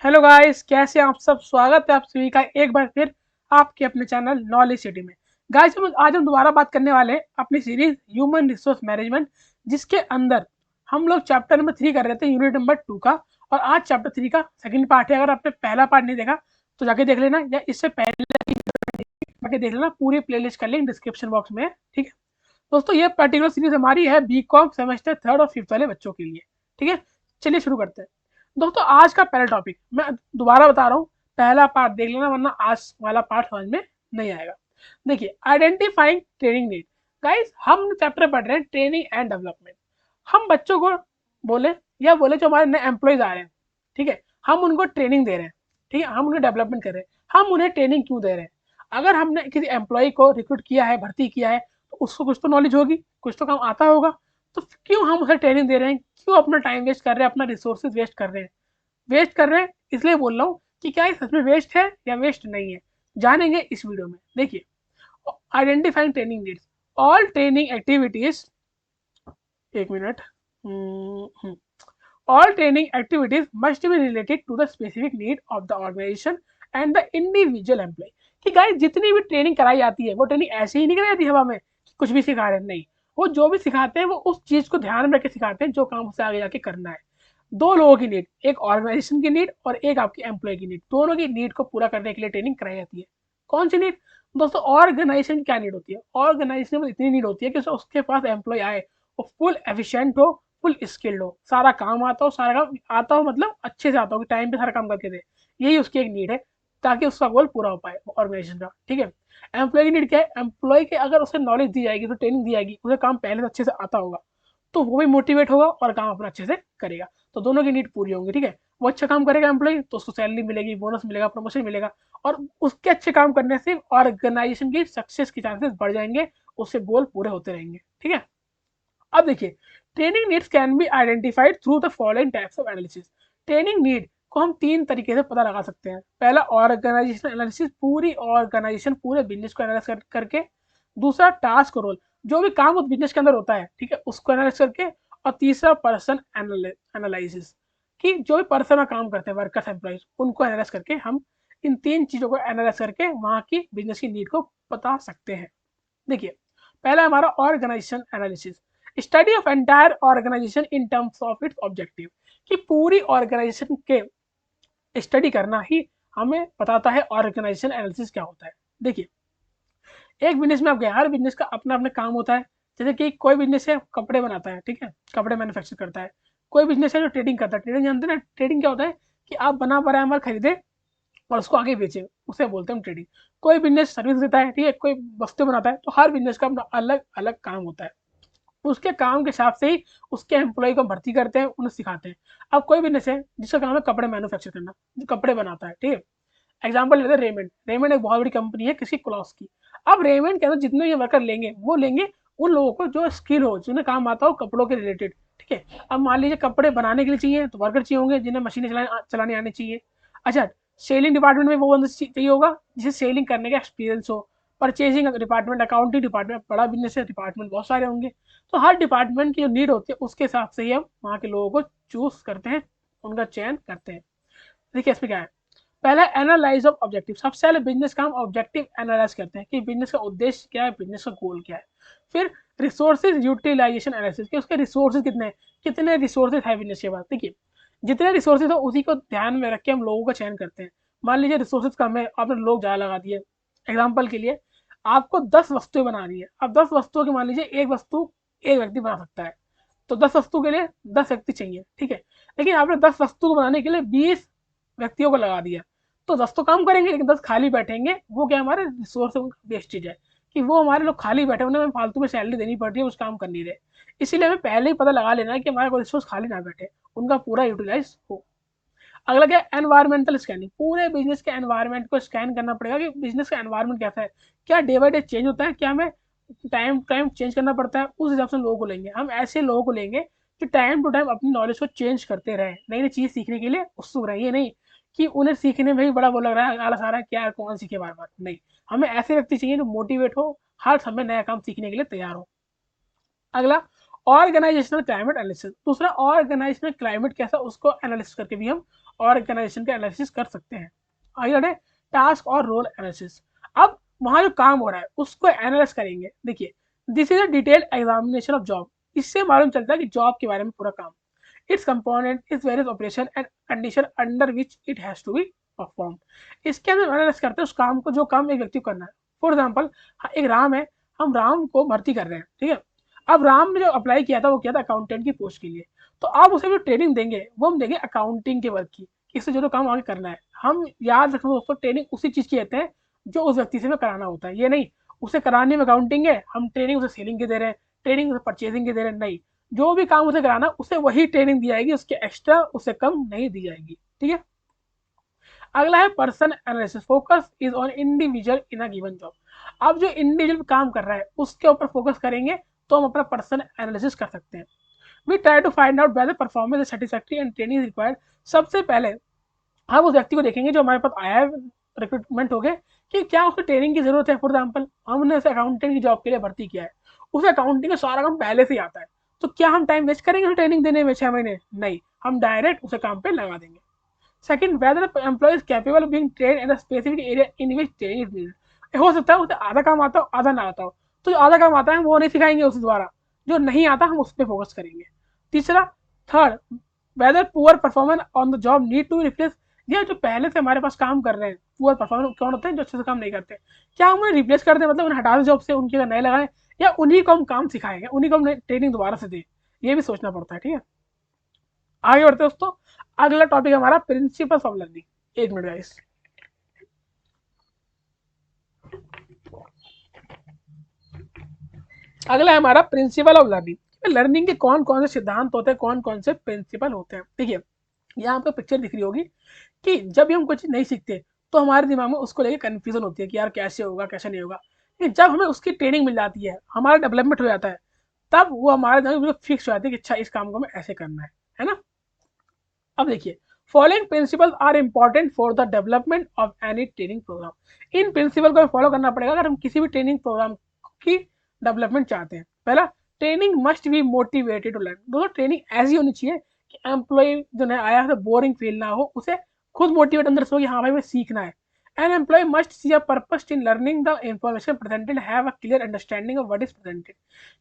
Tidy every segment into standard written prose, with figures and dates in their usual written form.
Hello guys, कैसे हैं आप सब। स्वागत है आप सभी का एक बार फिर आपके अपने चैनल नॉलेज सिटी में। गाइस, आज हम दोबारा बात करने वाले हैं अपनी सीरीज ह्यूमन रिसोर्स मैनेजमेंट, जिसके अंदर हम लोग चैप्टर नंबर 3 कर रहे थे, यूनिट नंबर 2 का। और आज चैप्टर 3 का सेकंड पार्ट है। अगर आपने पहला पार्ट नहीं देखा तो जाके देख लेना, या इससे पहले जाके देख लेना। पूरी प्लेलिस्ट का लिंक डिस्क्रिप्शन बॉक्स में है, ठीक है दोस्तों। ये पर्टिकुलर सीरीज हमारी है बीकॉम सेमेस्टर 3rd और 5th वाले बच्चों के लिए, ठीक है। चलिए शुरू करते हैं दोस्तों। आज का पहला टॉपिक मैं दोबारा बता रहा हूँ, पहला पार्ट देख लेना, वरना आज वाला पार्ट समझ में नहीं आएगा। देखिए, आइडेंटिफाइंग ट्रेनिंग नीड। गाइस, हम चैप्टर पढ़ रहे हैं ट्रेनिंग एंड डेवलपमेंट। हम बच्चों को बोले या बोले जो हमारे नए एम्प्लॉयज आ रहे हैं, ठीक है, हम उनको ट्रेनिंग दे रहे हैं, ठीक है, हम उन्हें डेवलपमेंट कर रहे हैं। हम उन्हें ट्रेनिंग क्यों दे रहे हैं? अगर हमने किसी एम्प्लॉय को रिक्रूट किया है, भर्ती किया है, तो उसको कुछ तो नॉलेज होगी, कुछ तो काम आता होगा। तो क्यों हम उसे ट्रेनिंग दे रहे हैं? क्यों अपना टाइम वेस्ट कर रहे हैं, अपना रिसोर्सेज वेस्ट कर रहे हैं? वेस्ट कर रहे हैं इसलिए बोल रहा हूँ कि क्या ये सच में वेस्ट है या वेस्ट नहीं है, जानेंगे इस वीडियो में। देखिए, identifying training needs. All training activities, एक minute, all training activities must be related to the specific need of the organization and the individual employee। कि गाइस, जितनी भी ट्रेनिंग कराई जाती है वो ट्रेनिंग ऐसे ही नहीं कराई जाती हवा में, कुछ भी सिखा रहे हैं, नहीं। वो जो भी सिखाते हैं वो उस चीज को ध्यान में रख के सिखाते हैं जो काम उसे आगे जाके करना है। दो लोगों की नीड, एक ऑर्गेनाइजेशन की नीड और एक आपकी एम्प्लॉय की नीड, दोनों की नीड को पूरा करने के लिए ट्रेनिंग कराई जाती है। कौन सी नीड दोस्तों? ऑर्गेनाइजेशन क्या नीड होती है? ऑर्गेनाइजेशन में इतनी नीड होती है कि उसके पास एम्प्लॉय आए, वो फुल एफिशिएंट हो, फुल स्किल्ड हो, सारा काम आता हो, सारा काम आता हो, मतलब अच्छे से आता हो कि टाइम पे सारा काम करके दे। यही उसकी एक नीड है, ताकि उसका गोल पूरा हो पाए ऑर्गेनाइजेशन का, ठीक है। एम्प्लॉय की नीड क्या है? एम्प्लॉय के अगर उसे नॉलेज दी जाएगी, तो ट्रेनिंग दी जाएगी, उसे काम पहले से अच्छे से आता होगा, तो वो भी मोटिवेट होगा और काम अपना अच्छे से करेगा। तो दोनों की नीड पूरी होंगी, ठीक है। वो अच्छा काम करेगा एम्प्लॉय, तो उसको सैलरी मिलेगी, बोनस मिलेगा, प्रमोशन मिलेगा, और उसके अच्छे काम करने से ऑर्गेनाइजेशन की सक्सेस के चांसेस बढ़ जाएंगे, उससे गोल पूरे होते रहेंगे, ठीक है। अब देखिए, training needs can be identified through the following types of analysis. Training need को हम तीन तरीके से पता लगा सकते हैं। पहला, ऑर्गेनाइजेशन एनालिसिस, पूरी ऑर्गेनाइजेशन पूरे बिजनेस को एनालाइज करके। दूसरा, टास्क रोल, जो भी काम उस बिजनेस के अंदर होता है, ठीक है, उसको एनालाइज करके। और तीसरा, पर्सन एनालिसिस, कि जो भी पर्सन में काम करते हैं, वर्कर्स, एम्प्लॉइज, उनको एनालाइज करके हम इन तीन चीजों को एनालाइज करके वहां की बिजनेस की नीड को बता सकते हैं। देखिए, पहला हमारा organisation analysis, study of entire organisation in terms of its objective. कि पूरी ऑर्गेनाइजेशन के स्टडी करना ही हमें बताता है ऑर्गेनाइजेशन एनालिसिस क्या होता है। देखिए, एक बिजनेस में आप गए, हर बिजनेस का अपना अपना काम होता है। जैसे कि कोई बिजनेस है कपड़े बनाता है, ठीक है, कपड़े मैन्युफैक्चर करता है। कोई बिजनेस है जो ट्रेडिंग करता है। ट्रेडिंग जानते हैं ना? ट्रेडिंग क्या होता है कि आप बना बनाया माल खरीदे और उसको आगे बेचे, उसे बोलते हैं ट्रेडिंग। कोई बिजनेस सर्विस देता है, ठीक है, कोई वस्तु बनाता है। तो हर बिजनेस का अपना अलग अलग काम होता है। उसके काम के हिसाब से ही उसके एम्प्लॉय को भर्ती करते हैं, उन्हें सिखाते हैं। अब कोई बिजनेस है जिसका काम है कपड़े मैन्युफैक्चर करना, जो कपड़े बनाता है, ठीक है। एग्जाम्पल लेते हैं रेमंड। रेमंड एक बहुत बड़ी कंपनी है किसी क्लॉथ की। अब रेमंड के अंदर जितने भी वर्कर लेंगे, वो लेंगे उन लोगों को जो स्किल हो, जिन्हें काम आता हो कपड़ों के रिलेटेड, ठीक है। अब मान लीजिए कपड़े बनाने के लिए चाहिए, तो वर्कर चाहिए होंगे जिन्हें मशीनें चलाने आने चाहिए। अच्छा, सेलिंग डिपार्टमेंट में वो बंदा चाहिए होगा जिसे सेलिंग करने का एक्सपीरियंस हो। परचेजिंग डिपार्टमेंट, अकाउंटिंग डिपार्टमेंट, बड़ा बिजनेस है, डिपार्टमेंट बहुत सारे होंगे। तो हर डिपार्टमेंट की जो नीड होती है उसके हिसाब से ही हम वहाँ के लोगों को चूज करते हैं, उनका चयन करते हैं। देखिए, इसमें क्या है। पहला, एनालाइज ऑफ ऑब्जेक्टिव। सबसे पहले बिजनेस का हम ऑब्जेक्टिव एनालाइज करते हैं कि बिजनेस का उद्देश्य क्या है, बिजनेस का गोल क्या है। फिर रिसोर्सेज यूटिलाइजेशन एनालिसिस, कि उसके रिसोर्सेज कितने हैं, कितने रिसोर्सेज है बिजनेस के पास। देखिए, जितने रिसोर्सेज हो उसी को ध्यान में रख के हम लोगों का चयन करते हैं। मान लीजिए रिसोर्सेज कम है, आपने लोग ज़्यादा लगा दिए। एग्जाम्पल के लिए, आपको 10 वस्तुएं बनानी है। अब 10 वस्तुओं की मान लीजिए एक वस्तु एक व्यक्ति बना सकता है, तो 10 वस्तु के लिए 10 व्यक्ति चाहिए, ठीक है। लेकिन आपने 10 वस्तु को बनाने के लिए 20 व्यक्तियों को लगा दिया, तो 10 तो काम करेंगे लेकिन 10 खाली बैठेंगे। वो क्या, हमारे रिसोर्स वेस्टेज है, कि वो हमारे लोग खाली बैठे, उन्हें फालतू में सैलरी देनी पड़ रही है, कुछ काम कर नहीं रहे। इसीलिए हमें पहले ही पता लगा लेना है कि हमारे को रिसोर्स खाली ना बैठे, उनका पूरा यूटिलाइज हो। अगला क्या, एनवायरमेंटल स्कैनिंग। पूरे बिजनेस के एनवायरमेंट को स्कैन करना पड़ेगा कि बिजनेस का एनवायरमेंट कैसा है, क्या डे बाई डे चेंज होता है, क्या हमें टाइम टाइम चेंज करना पड़ता है। उस हिसाब से लोगों को लेंगे, हम ऐसे लोगों को लेंगे जो टाइम टू टाइम अपनी नॉलेज को चेंज करते रहे, नई नई चीज़ सीखने के लिए उत्सुक रहे। ये नहीं कि उन्हें सीखने में ही बड़ा वो लग रहा है, आलस आ रहा है, क्या कौन सीखे बार बार, नहीं। हमें ऐसे व्यक्ति चाहिए जो मोटिवेट हो, हर समय नया काम सीखने के लिए तैयार हो। अगला, ऑर्गेनाइजेशनल क्लाइमेट एनालिसिस, दूसरा ऑर्गेनाइजेशनल क्लाइमेट कैसा उसको एनालिसिस करके भी हम ऑर्गेनाइजेशन का एनालिसिस कर सकते हैं। आगे टास्क और रोल एनालिसिस, अब वहां जो काम हो रहा है उसको एनालाइज करेंगे। देखिए this is a detailed examination of job, इससे मालूम चलता है कि जॉब के बारे में पूरा काम, its component, its various operation and condition under which it has to be perform. इसके अंदर एनालाइज करते हैं उस काम को जो काम एक व्यक्ति को करना है। फॉर एग्जाम्पल एक राम है, हम राम को भर्ती कर रहे हैं, ठीक है। अब राम ने जो अप्लाई किया था वो किया था अकाउंटेंट की पोस्ट के लिए, तो आप उसे जो ट्रेनिंग देंगे वो हम देंगे अकाउंटिंग के वर्क की, इससे जो काम आगे करना है। हम याद रखना दोस्तों, ट्रेनिंग उसी चीज की कहते हैं जो उस व्यक्ति से हमें कराना होता है। ये नहीं उसे कराने में अकाउंटिंग है, हम ट्रेनिंग उसे सेलिंग की दे रहे हैं, ट्रेनिंग उसे परचेजिंग की दे रहे हैं, नहीं, जो भी काम उसे कराना उसे वही ट्रेनिंग दी जाएगी, उसके एक्स्ट्रा उससे कम नहीं दी जाएगी, ठीक है। अगला है person analysis, focus is on individual in a given job. अब जो इंडिविजुअल काम कर रहा है उसके ऊपर फोकस करेंगे तो हम अपना पर्सन एनालिसिस कर सकते हैं। We try to find out whether performance is satisfactory and training is required. सबसे पहले हम उस व्यक्ति को देखेंगे जो हमारे पास आया है रिक्रूटमेंट हो गए कि क्या उसको ट्रेनिंग की जरूरत है। फॉर एग्जाम्पल हमने उसे अकाउंटेंट की जॉब के लिए भर्ती किया है, उसे अकाउंटिंग का सारा काम पहले से ही आता है, तो क्या हम टाइम वेस्ट करेंगे उसे ट्रेनिंग देने में 6 महीने? नहीं, हम डायरेक्ट उसे काम पे लगा देंगे। Second, whether employ is capable of being trained in a specific area in which training is needed. हो सकता है उसे आधा काम आता हो आधा ना आता हो, तो जो आधा काम आता है वो नहीं सिखाएंगे उस द्वारा, जो नहीं आता हम उस पर फोकस करेंगे। तीसरा, third, whether poor performance on the job need to replace. ये जो पहले से हमारे पास काम कर रहे हैं पुअर परफॉर्मेंस कौन होते हैं? जो अच्छे से काम नहीं करते, क्या हम उन्हें रिप्लेस कर दें, मतलब उन्हें हटा दें जॉब से, उनके अगर नए लगाएं, या उन्हीं को हम काम सिखाएंगे, उन्हीं को हम ट्रेनिंग दोबारा से दें, ये भी सोचना पड़ता है, ठीक है। आगे बढ़ते हैं दोस्तों, अगला टॉपिक हमारा प्रिंसिपल ऑफ लर्निंग। एक मिनट गाइस, अगला है हमारा प्रिंसिपल ऑफ लर्निंग। लर्निंग के कौन कौन से सिद्धांत होते हैं, कौन कौन से प्रिंसिपल होते हैं। देखिए यहाँ पे पिक्चर दिख रही होगी कि जब भी हम कुछ नहीं सीखते तो हमारे दिमाग में उसको लेके कंफ्यूजन होती है कि यार कैसे होगा कैसे नहीं होगा, लेकिन जब हमें उसकी ट्रेनिंग मिल जाती है, हमारा डेवलपमेंट हो जाता है, तब वो हमारे दिमाग में फिक्स हो जाती है कि अच्छा इस काम को हमें ऐसे करना है ना। अब देखिए, following principle are important for the development of any training programme. इन प्रिंसिपल को फॉलो करना पड़ेगा अगर हम किसी भी ट्रेनिंग प्रोग्राम की डेवलपमेंट चाहते हैं। पहला, training must be motivated to learn. दोस्तों ट्रेनिंग ऐसी होनी चाहिए कि एम्प्लॉय जो है आया है बोरिंग फील ना हो, उसे खुद मोटिवेट अंदर से हो कि हाँ भाई मैं सीखना है। An employee must see a purpose in learning the information presented, have a clear understanding of what is presented।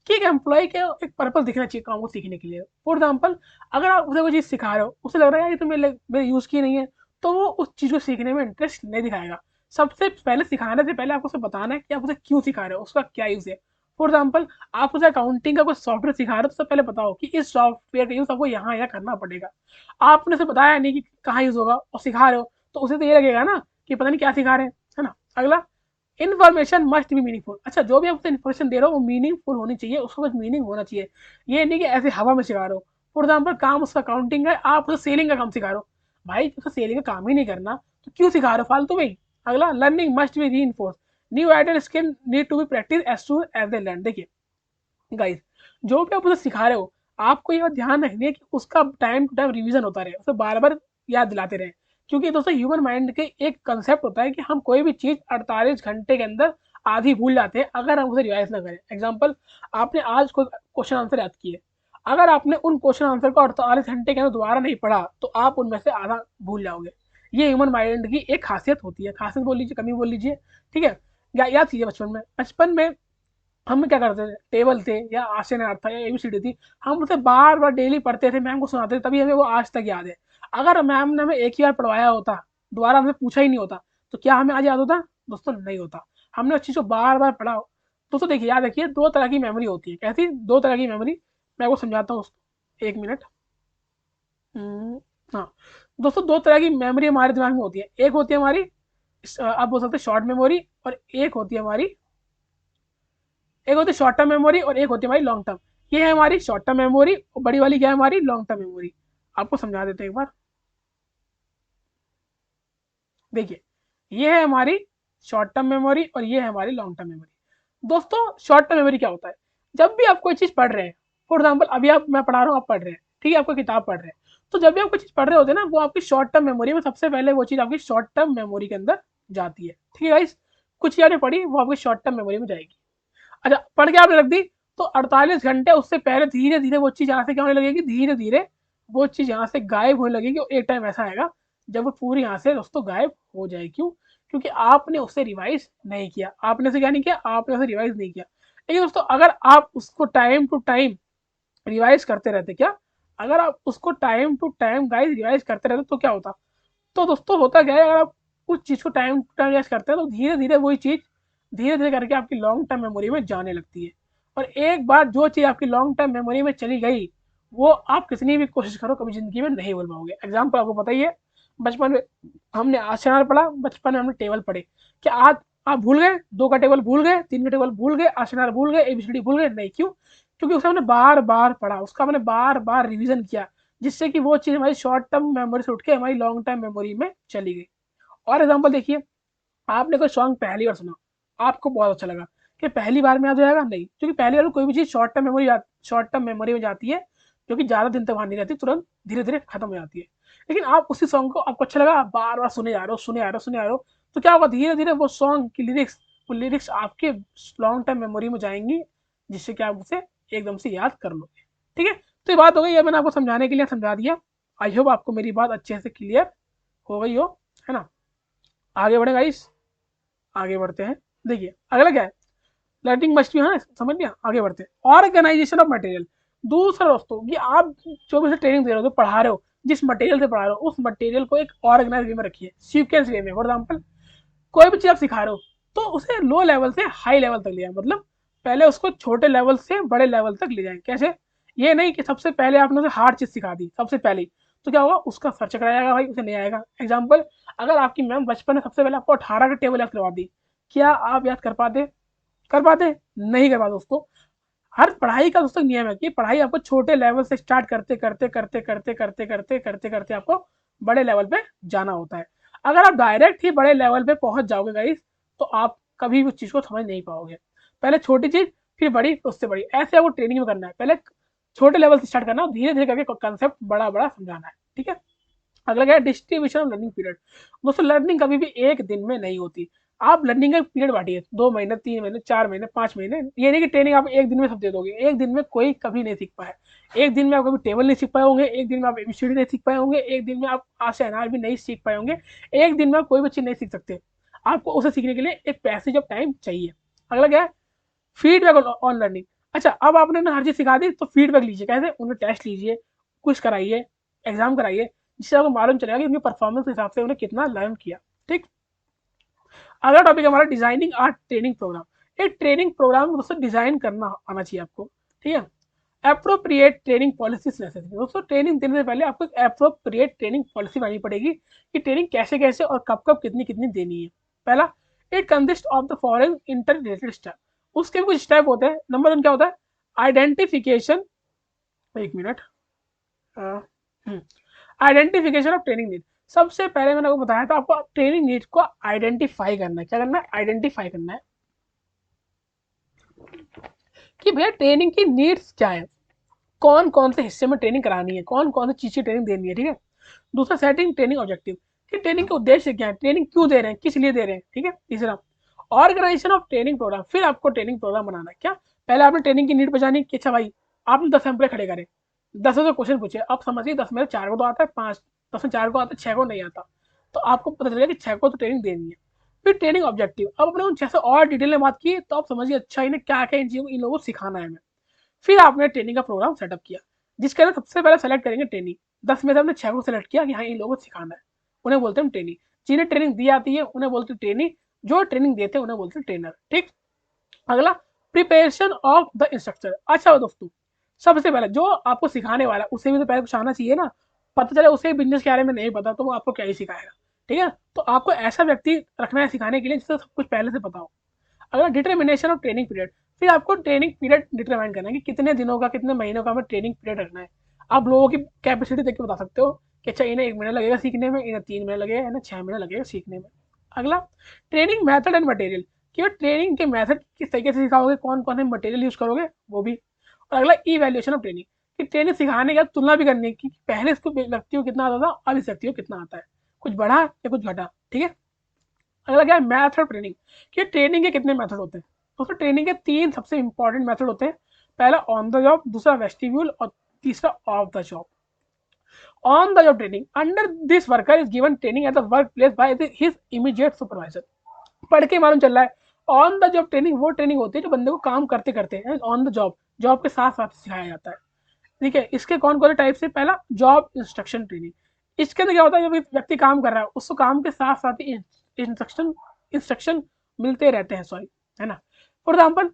कि एक एम्प्लॉय के एक पर्पस दिखना चाहिए काम को सीखने के लिए। फॉर एग्जाम्पल अगर आप उसे कोई चीज़ सिखा रहे हो, उसे लग रहा है ये तो मेरे यूज़ की नहीं है, तो वो उस चीज़ को सीखने में इंटरेस्ट नहीं दिखाएगा। सबसे पहले सिखाने से पहले आपको उसे बताना है कि आप उसे क्यों सिखा रहे हो, उसका क्या यूज़ है। फॉर एग्जाम्पल आप उसे अकाउंटिंग का कोई सॉफ्टवेयर सिखा रहे हो, तो सबसे पहले बताओ कि इस सॉफ्टवेयर का यूज़ आपको यहाँ यहाँ करना पड़ेगा। आपने उसे बताया नहीं कि कहाँ यूज़ होगा और सिखा रहे हो, तो उसे तो ये लगेगा ना कि पता नहीं क्या सिखा रहे हैं, है ना। अगला, इन्फॉर्मेशन मस्ट बी मीनिंगफुल। अच्छा जो भी आप उसे इन्फॉर्मेशन दे रहे हो वो मीनिंगफुल होनी चाहिए, उसको कुछ मीनिंग होना चाहिए, ये नहीं कि ऐसे हवा में सिखा रहे हो। फॉर एग्जाम्पल काम उसका अकाउंटिंग है, आप उसे सेलिंग का काम सिखा रहे हो, भाई उसे सेलिंग का काम ही नहीं करना तो क्यों सिखा रहे हो फालतू में ही। अगला, learning must be reinforce, new ideal skill need to be practice as soon as they learn. देखिए गाइस, जो भी आप उसे सिखा रहे हो आपको यह ध्यान रखनी है कि उसका टाइम टू टाइम रिवीजन होता रहे, उसे बार बार याद दिलाते रहे, क्योंकि दोस्तों ह्यूमन माइंड के एक कंसेप्ट होता है कि हम कोई भी चीज़ 48 घंटे के अंदर आधी भूल जाते हैं अगर हम उसे रिवाइज ना करें। एग्जाम्पल, आपने आज कोई क्वेश्चन आंसर याद किए, अगर आपने उन क्वेश्चन आंसर को 48 घंटे के अंदर दोबारा नहीं पढ़ा तो आप उनमें से आधा भूल जाओगे। ये ह्यूमन माइंड की एक खासियत होती है, खासियत बोल लीजिए, कमी बोल लीजिए, ठीक है। याद कीजिए बचपन में हम क्या करते थे, टेबल थे या आसन था या एबीसीडी थी, हम उसे बार बार डेली पढ़ते थे, मैम को सुनाते थे, तभी हमें वो आज तक याद है। अगर मैम ने हमें एक ही बार पढ़वाया होता, दोबारा हमसे पूछा ही नहीं होता, तो क्या हमें आज याद होता? दोस्तों नहीं होता। हमने उस चीज़ को बार बार पढ़ा। दोस्तों देखिए, याद रखिए, दो तरह की मेमोरी होती है। कैसी दो तरह की मेमोरी? मैं आपको समझाता हूँ, एक मिनट। हाँ दोस्तों, दो तरह की मेमोरी हमारे दिमाग में होती है। एक होती है हमारी, आप बोल सकते हैं शॉर्ट मेमोरी, और एक होती है हमारी, एक होती है शॉर्ट टर्म मेमोरी और एक होती है हमारी लॉन्ग टर्म। ये है हमारी शॉर्ट टर्म मेमोरी और बड़ी वाली क्या है हमारी लॉन्ग टर्म मेमोरी। आपको समझा देते हैं एक बार, देखिए ये है हमारी शॉर्ट टर्म मेमोरी और ये है हमारी लॉन्ग टर्म मेमोरी। दोस्तों शॉर्ट टर्म मेमोरी क्या होता है? जब भी आप कोई चीज़ पढ़ रहे हैं, फॉर एग्जाम्पल अभी आप, मैं पढ़ा रहा हूँ, आप पढ़ रहे हैं, ठीक है, आपको किताब पढ़ रहे हैं, तो जब भी आप कोई चीज़ पढ़ रहे होते हैं ना, वो आपकी शॉर्ट टर्म मेमोरी में सबसे पहले वो चीज़ आपकी शॉर्ट टर्म मेमोरी के अंदर जाती है, ठीक है गाइस। कुछ चीज़ आपने पढ़ी वो आपकी शॉर्ट टर्म मेमोरी में जाएगी। अच्छा पढ़ के आपने रख दी, तो 48 घंटे उससे पहले धीरे धीरे वो चीज़ यहाँ से क्या होने लगेगी, धीरे धीरे वो चीज़ यहाँ से गायब होने लगेगी। और एक टाइम ऐसा आएगा जब वो पूरी यहाँ से दोस्तों गायब हो जाए। क्यों? क्योंकि आपने उसे रिवाइज नहीं किया। आपने उसे क्या नहीं किया, आपने उसे रिवाइज नहीं किया। लेकिन दोस्तों अगर आप उसको टाइम टू टाइम रिवाइज करते रहते, क्या, अगर आप उसको time to time guys revise करते रहते तो क्या होता? तो दोस्तों होता क्या है, अगर आप उस चीज़ को टाइम टू टाइम रिवाइज करते हैं तो धीरे धीरे वही चीज़ धीरे धीरे करके आपकी लॉन्ग टर्म मेमोरी में जाने लगती है। और एक बार जो चीज़ आपकी लॉन्ग टर्म मेमोरी में चली गई, वो आप कितनी भी कोशिश करो कभी ज़िंदगी में नहीं भूल पाओगे। एग्जाम्पल आपको पता ही है, बचपन में हमने आश्चर्य पढ़ा, बचपन में हमने टेबल पढ़े। क्या आज आप भूल गए? 2 का टेबल भूल गए, 3 का टेबल भूल गए, आश्चर्य भूल गए, एबीसीडी भूल गए? नहीं। क्यों? क्योंकि उसे हमने बार बार पढ़ा, उसका हमने बार बार रिविजन किया, जिससे कि वो चीज़ हमारी शॉर्ट टर्म मेमोरी से उठ के हमारी लॉन्ग टर्म मेमोरी में चली गई। और एग्जाम्पल देखिए, आपने कोई सॉन्ग पहली बार सुना, आपको बहुत अच्छा लगा, कि पहली बार में याद हो जाएगा? नहीं। क्योंकि पहली बार में कोई भी चीज़ शॉर्ट टर्म मेमोरी में जाती है, जो कि ज़्यादा दिन तक वहाँ नहीं रहती, तुरंत धीरे धीरे खत्म हो जाती है। लेकिन आप उसी सॉन्ग को, आपको अच्छा लगा, आप बार बार सुने जा रहे हो, सुने आ रहे हो, सुने आ रहे हो, तो क्या होगा, धीरे धीरे वो सॉन्ग की लिरिक्स, वो लिरिक्स आपके लॉन्ग टर्म मेमोरी में जाएंगी, जिससे कि आप उसे एकदम से याद कर लोगे। ठीक है, तो ये बात हो गई, ये मैंने आपको समझाने के लिए समझा दिया। आई होप आपको मेरी बात अच्छे से क्लियर हो गई हो, है ना। आगे बढ़े गाइस, आगे बढ़ते हैं। देखिए अगला क्या है, लर्निंग मस्ट बी, हाँ समझ लिया। आगे बढ़ते हैं, ऑर्गेनाइजेशन ऑफ मटेरियल। दूसरा दोस्तों, कि आप जो भी ट्रेनिंग दे रहे हो, जो पढ़ा रहे हो, जिस मटेरियल से पढ़ा रहे हो, उस मटेरियल को एक ऑर्गेनाइज वे में रखिए, सीक्वेंस वे में। फॉर एग्जाम्पल, कोई भी चीज़ आप सिखा रहे हो तो उसे लो लेवल से हाई लेवल तक ले जाए, मतलब पहले उसको छोटे लेवल से बड़े लेवल तक ले जाए। कैसे? ये नहीं कि सबसे पहले आपने उसे हार्ड चीज़ सिखा दी सबसे पहले ही, तो क्या होगा, उसका सर चकरा जाएगा भाई, उसे नहीं आएगा। एग्जाम्पल, अगर आपकी मैम बचपन में सबसे पहले आपको 18 का टेबल याद करवा दी, क्या आप याद कर पाते? कर पाते? नहीं कर पाते दोस्तों। हर पढ़ाई का दोस्तों नियम है कि पढ़ाई आपको छोटे लेवल से स्टार्ट करते करते करते करते करते करते करते करते आपको बड़े लेवल पे जाना होता है। अगर आप डायरेक्ट ही बड़े लेवल पे पहुंच जाओगे गाइस, तो आप कभी भी उस चीज़ को समझ नहीं पाओगे। पहले छोटी चीज़, फिर बड़ी, उससे बड़ी, ऐसे आपको ट्रेनिंग में करना है। पहले छोटे लेवल से स्टार्ट करना, धीरे धीरे करके कंसेप्ट बड़ा बड़ा समझाना है। ठीक है, अगला क्या है, डिस्ट्रीब्यूशन ऑफ लर्निंग पीरियड। दोस्तों लर्निंग कभी भी एक दिन में नहीं होती। आप लर्निंग का पीरियड बांटिए, 2 महीने, 3 महीने, 4 महीने, 5 महीने। ये नहीं कि ट्रेनिंग आप एक दिन में सब दे दोगे, एक दिन में कोई कभी नहीं सीख पाए। एक दिन में आप कभी टेबल नहीं सीख पाए होंगे, एक दिन में आप एबीसीडी नहीं सीख पाए होंगे, एक दिन में आप आ से अनार भी नहीं सीख पाए होंगे, एक दिन में आप कोई भी चीज़ नहीं सीख सकते। आपको उसे सीखने के लिए एक पैसेज ऑफ टाइम चाहिए। अगला क्या है, फीडबैक ऑन लर्निंग। अच्छा, अब आपने ना हर चीज़ सिखा दी, तो फीडबैक लीजिए। कैसे? उन्हें टेस्ट लीजिए, कुछ कराइए, एग्जाम कराइए, जिससे आपको मालूम चलेगा कि उनके परफॉर्मेंस के हिसाब से उन्हें कितना लर्न किया। ठीक, अगला टॉपिक हमारा डिजाइनिंग आर्ट ट्रेनिंग प्रोग्राम। एक ट्रेनिंग प्रोग्राम दोस्तों डिजाइन करना आना चाहिए आपको। ठीक है, अप्रोप्रिएट ट्रेनिंग पॉलिसीज नेसेसरी। दोस्तों ट्रेनिंग देने से पहले आपको एक अप्रोप्रिएट ट्रेनिंग पॉलिसी बनानी पड़ेगी कि ट्रेनिंग कैसे कैसे और कब कब कितनी कितनी देनी है। पहला, it consist of the following inter related step. उसके भी कुछ स्टेप होते हैं। नंबर 1 क्या होता है, आइडेंटिफिकेशन, एक minute, identification of training need. सबसे पहले मैंने आपको बताया था, आपको ट्रेनिंग नीड को आइडेंटिफाई करना है। क्या करना है? आइडेंटिफाई करना है कि भैया ट्रेनिंग की नीड्स क्या है, कौन कौन से हिस्से में ट्रेनिंग करानी है, कौन कौन सी चीज की ट्रेनिंग देनी है। ठीक है, दूसरा, सेटिंग ट्रेनिंग ऑब्जेक्टिव, कि ट्रेनिंग के उद्देश्य क्या है, ट्रेनिंग क्यों दे रहे हैं, किस लिए दे रहे हैं। ठीक है, तीसरा, ऑर्गेनाइजेशन ऑफ ट्रेनिंग प्रोग्राम। फिर आपको ट्रेनिंग प्रोग्राम बनाना है। क्या? पहले आपने ट्रेनिंग की नीड पहचानी कि अच्छा भाई, आपने 10 एम्प्लॉय खड़े करे, 10 से क्वेश्चन पूछे, आप समझिए 10 में 4 को तो आता है, 5, 10 में 4 को आता है, 6 को नहीं आता, तो आपको पता चलेगा कि 6 को तो ट्रेनिंग देनी है। फिर ट्रेनिंग ऑब्जेक्टिव, अब अपने उन 6 से और डिटेल में बात की, तो आप समझिए अच्छा इन्हें क्या क्या इन लोगों को सिखाना है हमें। फिर आपने ट्रेनिंग का प्रोग्राम सेटअप किया, जिसके अंदर सबसे पहले सेलेक्ट करेंगे ट्रेनिंग। 10 में से हमने 6 को सेलेक्ट किया कि हाँ इन लोगों को सिखाना है, उन्हें बोलते हैं ट्रेनिंग। जिन्हें ट्रेनिंग दी आती है उन्हें बोलते हैं ट्रेनिंग, जो ट्रेनिंग देते हैं उन्हें बोलते हैं ट्रेनर। ठीक, अगला, प्रिपरेशन ऑफ द इंस्ट्रक्टर। अच्छा दोस्तों, सबसे पहले जो आपको सिखाने वाला है उसे भी तो पहले कुछ आना चाहिए ना। पता चले उसे बिजनेस के बारे में नहीं पता, तो वो आपको क्या ही सिखाएगा। ठीक है, तो आपको ऐसा व्यक्ति रखना है सिखाने के लिए जिससे सब कुछ पहले से पता हो। अगला, डिटर्मिनेशन ऑफ ट्रेनिंग पीरियड। फिर आपको ट्रेनिंग पीरियड डिटरमाइन करना है कि कितने दिनों का, कितने महीनों का हमें ट्रेनिंग पीरियड रखना है। आप लोगों की कैपेसिटी देख के बता सकते हो कि अच्छा इन्हें 1 महीना लगेगा सीखने में, इन्हें 3 महीने लगेगा, इन्हें 6 महीने लगेगा सीखने में। अगला, ट्रेनिंग मेथड एंड मटेरियल, कि ट्रेनिंग के मेथड किस तरीके से सिखाओगे, कौन कौन से मटेरियल यूज करोगे, वो भी। और अगला, इवैल्यूएशन ऑफ ट्रेनिंग, कि ट्रेनिंग सिखाने का तुलना भी करनी है कि पहले इसको व्यक्ति को कितना आता था, अब इस व्यक्ति को कितना आता है, कुछ बढ़ा या कुछ घटा। ठीक है, अगला क्या है, मैथड ट्रेनिंग, कि ट्रेनिंग के कितने मेथड होते हैं। दोस्तों ट्रेनिंग के 3 सबसे इंपॉर्टेंट मेथड होते हैं। पहला ऑन द जॉब, दूसरा वेस्टिब्यूल और तीसरा of the job. On the job training, under this worker is given training at the work place by his immediate supervisor. पढ़ के मालूम चल रहा है ऑन द जॉब ट्रेनिंग वो ट्रेनिंग होती है जो बंदे को काम करते करते हैं ऑन द जॉब, जॉब के साथ साथ सिखाया जाता है। ठीक है, इसके कौन कौन से टाइप से, पहला जॉब इंस्ट्रक्शन ट्रेनिंग, इसके अंदर क्या होता है, जब व्यक्ति काम कर रहा है उसको काम के साथ साथ ही इंस्ट्रक्शन मिलते रहते हैं, सॉरी, है ना। फॉर एग्जाम्पल,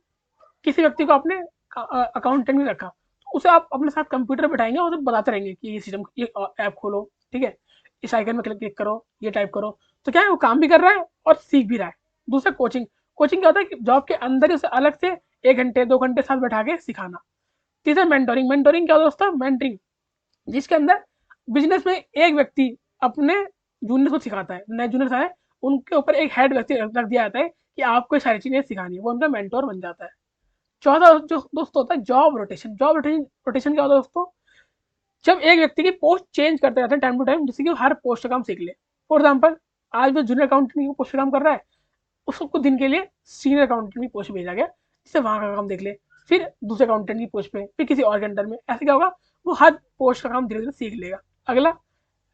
किसी व्यक्ति को आपने अकाउंटेंट में रखा, तो उसे आप अपने साथ कंप्यूटर बैठाएंगे और उसे बताते रहेंगे कि ये सिस्टम, ये ऐप खोलो, ठीक है, इस आइकन में क्लिक करो, ये टाइप करो, तो क्या है वो काम भी कर रहा है और सीख भी रहा है। दूसरा कोचिंग, कोचिंग क्या होता है कि जॉब के अंदर ही उसे अलग से 1 घंटे 2 घंटे साथ बैठा के सिखाना। तीसरा मेंटोरिंग, मेंटोरिंग क्या होता है दोस्तों, मेंटरिंग, जिसके अंदर बिजनेस में एक व्यक्ति अपने जूनियर को सिखाता है, नए जूनियर आए उनके ऊपर एक हेड व्यक्ति रख दिया जाता है कि आपको ये सारी चीजें सिखानी है, वो उनका मेंटोर बन जाता है। चौथा जो दोस्तों होता है जॉब रोटेशन, जॉब रोटेशन क्या होता है दोस्तों, जब एक व्यक्ति की पोस्ट चेंज करते रहते हैं टाइम टू टाइम, जिससे कि हर पोस्ट का काम सीख ले। फॉर एग्जाम्पल, आज वो जूनियर अकाउंटेंट की पोस्ट का काम कर रहा है, उसको कुछ दिन के लिए सीनियर अकाउंटेंट की पोस्ट भेजा गया जिससे वहां का काम देख ले, फिर दूसरे अकाउंटेंट की पोस्ट पे, फिर किसी और के अंडर में, ऐसे क्या होगा वो हर पोस्ट का काम धीरे धीरे सीख लेगा। अगला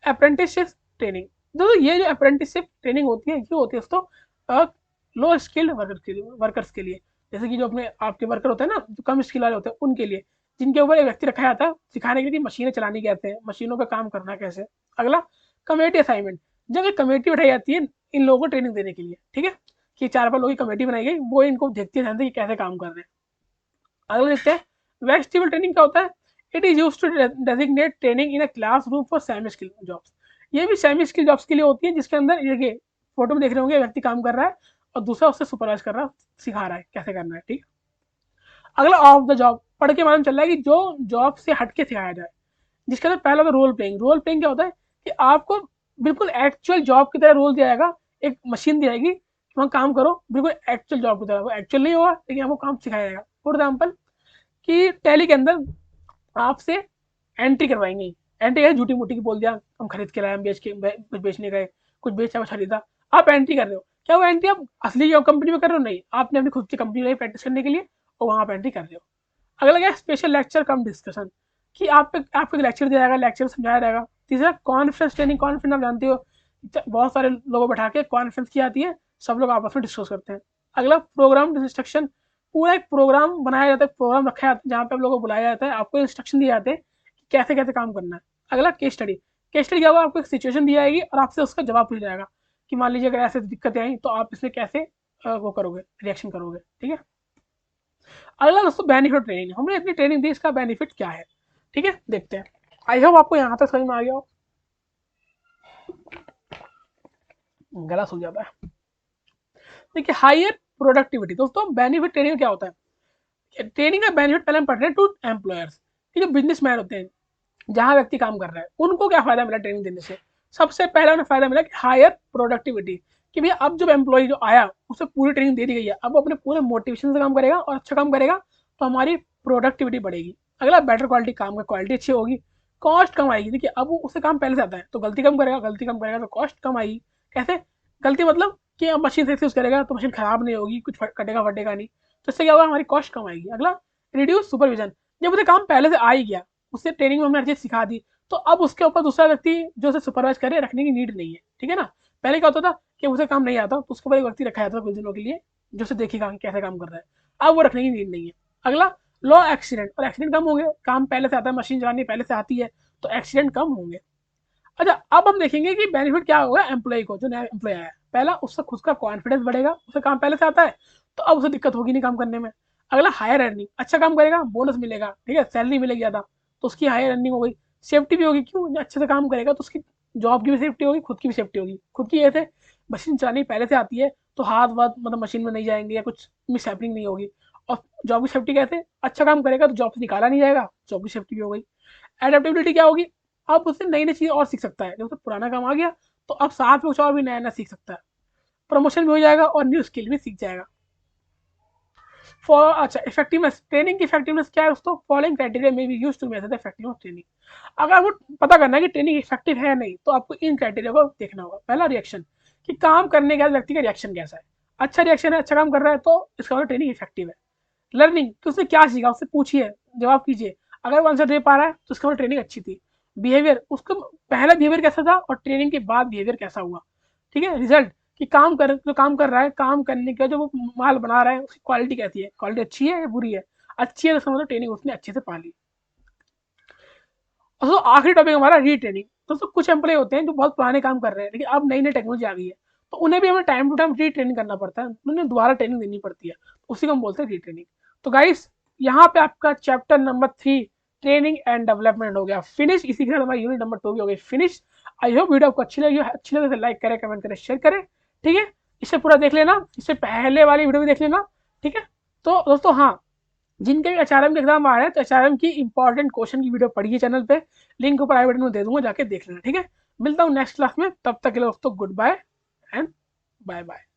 अप्रेंटिसशिप ट्रेनिंग, दोस्तों ये जो अप्रेंटिसशिप ट्रेनिंग होती है ये होती है दोस्तों लो स्किल्ड वर्कर्स के लिए, जैसे कि जो अपने आपके वर्कर होते हैं ना, जो कम स्किल वाले होते हैं उनके लिए, जिनके ऊपर एक व्यक्ति रखा जाता है सिखाने के लिए मशीनें चलानी कैसे हैं, मशीनों का काम करना कैसे। अगला कमेटी असाइनमेंट, जब एक कमेटी उठाई जाती है इन लोगों को ट्रेनिंग देने के लिए, ठीक है, कि 4-5 लोगों की कमेटी बनाई गई, वो इनको देखती है कि कैसे काम कर रहे हैं। अगला देखते हैं वेस्टिबल ट्रेनिंग क्या होता है, it is used to designate training in a classroom for semi skill jobs. ये भी सेमी स्किल जॉब्स के लिए होती है, जिसके अंदर देखिए फोटो में देख रहे होंगे व्यक्ति काम कर रहा है और दूसरा उससे सुपरवाइज कर रहा है, सिखा रहा है कैसे करना है, ठीक है। अगला ऑफ द जॉब, पढ़ के मालूम चल रहा है कि जो जॉब से हटके सिखाया जाए, जिसके अंदर पहला तो रोल प्लेइंग, रोल प्लेइंग क्या होता है कि आपको बिल्कुल एक्चुअल जॉब की तरह रोल दिया जाएगा, एक मशीन दी जाएगी, वहाँ काम करो बिल्कुल एक्चुअल जॉब की तरह, वो एक्चुअल नहीं होगा लेकिन आपको काम सिखाया जाएगा। फॉर एग्जाम्पल कि टैली के अंदर आपसे एंट्री करवाएंगे, एंट्री है झूठी मूठी की बोल दिया, हम खरीद के लाए, हम बेच के कुछ बेचने गए, कुछ बेचा कुछ खरीदा, आप एंट्री कर रहे हो, क्या वो एंट्री आप असली कंपनी में कर रहे हो, नहीं, आपने अपनी खुद की कंपनी में प्रैक्टिस करने के लिए और वहाँ आप एंट्री कर रहे हो। अगला क्या है स्पेशल लेक्चर कम डिस्कशन, कि आपको लेक्चर दिया जाएगा, लेक्चर समझाया जाएगा। तीसरा कॉन्फ्रेंस ट्रेनिंग, कॉन्फ्रेंस आप जानते हो बहुत सारे लोगों बैठा के कॉन्फ्रेंस की जाती है, सब लोग आपस में डिस्कस करते हैं। अगला प्रोग्राम इंस्ट्रक्शन, पूरा एक प्रोग्राम बनाया जाता है, प्रोग्राम रखा जाता है जहाँ पे आप लोगों को बुलाया जाता है, आपको इंस्ट्रक्शन दिए जाते हैं कि कैसे कैसे काम करना है। अगला केस स्टडी, केस स्टडी क्या होगा, आपको एक सिचुएशन दी जाएगी और आपसे उसका जवाब पूछा जाएगा कि मान लीजिए अगर ऐसे दिक्कतें आई तो आप इसमें कैसे वो करोगे, रिएक्शन करोगे, ठीक है। अगला दोस्तों बेनिफिट ट्रेनिंग, हमने इतनी ट्रेनिंग दी, इसका बेनिफिट क्या है, ठीक है, देखते हैं। आई होप आपको यहाँ तक समझ में आ गया हो, गला सूख जाता है। देखिए हायर प्रोडक्टिविटी, दोस्तों बेनिफिट ट्रेनिंग क्या होता है, ट्रेनिंग का बेनिफिट पहले हम पढ़ रहे हैं टू एम्प्लॉयर्स, कि जो बिजनेसमैन होते हैं जहां व्यक्ति काम कर रहा है उनको क्या फायदा मिला ट्रेनिंग देने से। सबसे पहला उन्हें फायदा मिला कि हायर प्रोडक्टिविटी, कि भैया अब जब एम्प्लॉय जो आया उसे पूरी ट्रेनिंग दे दी गई है, अब वो अपने पूरे मोटिवेशन से काम करेगा और अच्छा काम करेगा तो हमारी प्रोडक्टिविटी बढ़ेगी। अगला बेटर क्वालिटी, काम का क्वालिटी अच्छी होगी, कॉस्ट कम आएगी, देखिए अब उसे काम पहले से आता है तो गलती कम करेगा, गलती कम करेगा तो कॉस्ट कम आएगी। कैसे गलती, मतलब कि अब मशीन से यूज करेगा तो मशीन खराब नहीं होगी, कुछ कटेगा फटेगा नहीं, तो इससे क्या होगा हमारी कॉस्ट कम आएगी। अगला रिड्यूस सुपरविजन, जब उसे काम पहले से आ ही गया, उससे ट्रेनिंग में हमने हर चीज सिखा दी, तो अब उसके ऊपर दूसरा व्यक्ति जो उसे सुपरवाइज करे रखने की नीड नहीं है, ठीक है ना। पहले क्या होता था कि उसे काम नहीं आता तो उसके ऊपर एक व्यक्ति रखा जाता था कुछ दिनों के लिए जो उसे देखेगा कैसे काम कर रहा है, अब वो रखने की नीड नहीं है। अगला लो एक्सीडेंट, और एक्सीडेंट कम होंगे, काम पहले से आता है, मशीन चलानी पहले से आती है तो एक्सीडेंट कम होंगे। अच्छा अब हम देखेंगे कि बेनिफिट क्या होगा एम्प्लॉय को, जो नया एम्प्लॉय आया है, पहला उसका खुद का कॉन्फिडेंस बढ़ेगा, उसे काम पहले से आता है तो अब उसे दिक्कत होगी नहीं काम करने में। अगला हायर अर्निंग, अच्छा काम करेगा बोनस मिलेगा, ठीक है, सैलरी मिलेगी ज़्यादा तो उसकी हायर अर्निंग हो गई। सेफ्टी भी होगी, क्यों, अच्छे से काम करेगा तो उसकी जॉब की भी सेफ्टी होगी, खुद की भी सेफ्टी होगी। खुद की ऐसे मशीन चलानी पहले से आती है तो हाथ वाथ मतलब मशीन में नहीं जाएंगे या कुछ मिस हैपनिंग नहीं होगी। और जॉब की सेफ्टी कैसे, अच्छा काम करेगा तो जॉब से निकाला नहीं जाएगा, जॉब की सेफ्टी भी हो गई। एडेप्टेबिलिटी क्या होगी, अब उससे नई नई चीज़ और सीख सकता है, जब उसे पुराना काम आ गया तो अब साथ में कुछ और भी नया नया सीख सकता है। प्रमोशन भी हो जाएगा और न्यू स्किल भी सीख जाएगा। फॉर अच्छा इफेक्टिवनेस, ट्रेनिंग की इफेक्टिवनेस क्या है दोस्तों, फॉलोइंग क्राइटेरिया में भी use to measure the effectiveness of training. अगर वो पता करना है कि ट्रेनिंग इफेक्टिव है नहीं तो आपको इन क्राइटेरिया को देखना होगा। पहला रिएक्शन, कि काम करने के बाद व्यक्ति का रिएक्शन कैसा है, अच्छा रिएक्शन है, अच्छा काम कर रहा है तो इसका मतलब ट्रेनिंग इफेक्टिव है। लर्निंग कि उसने क्या सीखा, उससे पूछिए, जवाब कीजिए। अगर वो आंसर दे पा रहा है तो उसका मतलब ट्रेनिंग अच्छी थी। बिहेवियर, उसका पहला बिहेवियर कैसा था और ट्रेनिंग के बाद बिहेवियर कैसा हुआ। ठीक है। रिजल्ट कि काम कर रहा है, काम करने के जो वो माल बना रहा है उसकी क्वालिटी कैसी है, क्वालिटी अच्छी है या बुरी है। अच्छी है तो समझो ट्रेनिंग उसने अच्छे से पा ली। और तो आखिरी टॉपिक हमारा रीट्रेनिंग। तो कुछ एम्प्लॉय होते हैं जो बहुत पुराने काम कर रहे हैं लेकिन अब नई नई टेक्नोलॉजी आ गई है, तो उन्हें भी हमें टाइम टू टाइम रीट्रेनिंग करना पड़ता है, उन्हें दोबारा ट्रेनिंग देनी पड़ती है, उसी को हम बोलते हैं रीट्रेनिंग। तो गाइस यहाँ पे आपका chapter number 3 training and development हो गया फिनिश। इसी के साथ हमारी यूनिट नंबर 2 भी हो गई फिनिश। आई होप वीडियो आपको अच्छी लगे तो लाइक करें, कमेंट करें, शेयर करें। ठीक है। इसे पूरा देख लेना, इससे पहले वाली वीडियो भी देख लेना। ठीक है। तो दोस्तों हाँ, जिनके भी एचआरएम के एग्जाम आ रहे हैं तो एचआरएम की इंपॉर्टेंट क्वेश्चन की वीडियो पढ़िए चैनल पे, लिंक ऊपर आई बटन में दे दूंगा, जाके देख लेना। ठीक है। मिलता हूँ नेक्स्ट क्लास में, तब तक के लिए दोस्तों good bye and bye bye.